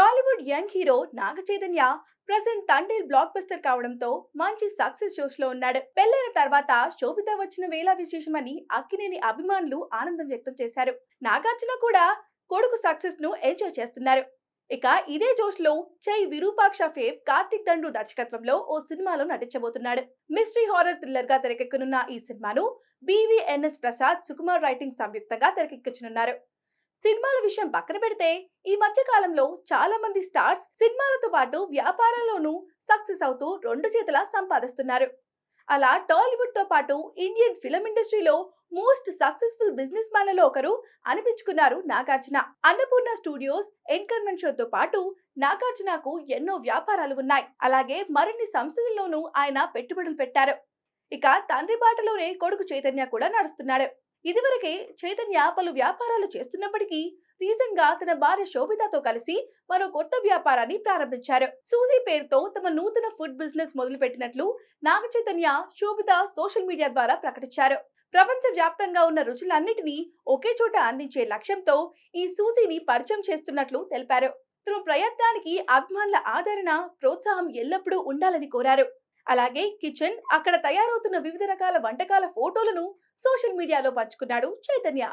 Tollywood young hero Naga Chaitanya present Thandel blockbuster కావడంతో మంచి success జోష్ లో ఉన్నాడు. పెళ్లైన తర్వాత శోభిత వచ్చిన వేళ విశేషమని అక్కినేని అభిమానులు ఆనందం వ్యక్తం చేశారు. నాగార్జున కూడా కొడుకు సక్సెస్ ను ఎంజాయ్ చేస్తున్నారు. ఇక ఇదే జోష్ లో చై విరూపాక్ష ఫేమ్ కార్తిక్ దండు దర్శకత్వంలో ఓ సినిమాలో నటించబోతున్నాడు. మిస్టరీ హారర్ థ్రిల్లర్ గా తెరకెక్కనున్న ఈ సినిమాను బివిఎన్ఎస్ ప్రసాద్ సుకుమార్ రైటింగ్ సంయుక్తంగా తెరకెక్కించనున్నారు. సినిమాల విషయం పక్కన పెడితే ఈ మధ్య కాలంలో చాలా మంది స్టార్స్ సినిమాలతో పాటు వ్యాపారాల్లోనూ సక్సెస్ అవుతూ రెండు చేతులా సంపాదిస్తున్నారు. అలా టాలీవుడ్ తో పాటు ఇండియన్ ఫిల్మ్ ఇండస్ట్రీలో మోస్ట్ సక్సెస్ఫుల్ బిజినెస్ మ్యాన్లలో ఒకరు అనిపించుకున్నారు నాగార్జున. అన్నపూర్ణ స్టూడియోస్, ఎన్కర్మెంట్ షోతో పాటు నాగార్జునకు ఎన్నో వ్యాపారాలు ఉన్నాయి. అలాగే మరిన్ని సంస్థల్లోనూ ఆయన పెట్టుబడులు పెట్టారు. ఇక తండ్రి బాటలోనే కొడుకు చైతన్య కూడా నడుస్తున్నాడు. ఇదివరకే చైతన్య పలు వ్యాపారాలు చేస్తున్నప్పటికీ రీసెంట్ గా తన భార్య శోభితతో కలిసి మరో కొత్త వ్యాపారాన్ని ప్రారంభించారు. సూజీ పేరుతో తమ నూతన ఫుడ్ బిజినెస్ మొదలు పెట్టినట్లు నాగ చైతన్య, శోభిత సోషల్ మీడియా ద్వారా ప్రకటించారు. ప్రపంచ వ్యాప్తంగా ఉన్న రుచులన్నిటినీ ఒకే చోట అందించే లక్ష్యంతో ఈ సూజీని పరిచయం చేస్తున్నట్లు తెలిపారు. తమ ప్రయత్నానికి అభిమానుల ఆదరణ, ప్రోత్సాహం ఎల్లప్పుడూ ఉండాలని కోరారు. అలాగే కిచెన్, అక్కడ తయారవుతున్న వివిధ రకాల వంటకాల ఫోటోలను సోషల్ మీడియాలో పంచుకున్నాడు చైతన్య.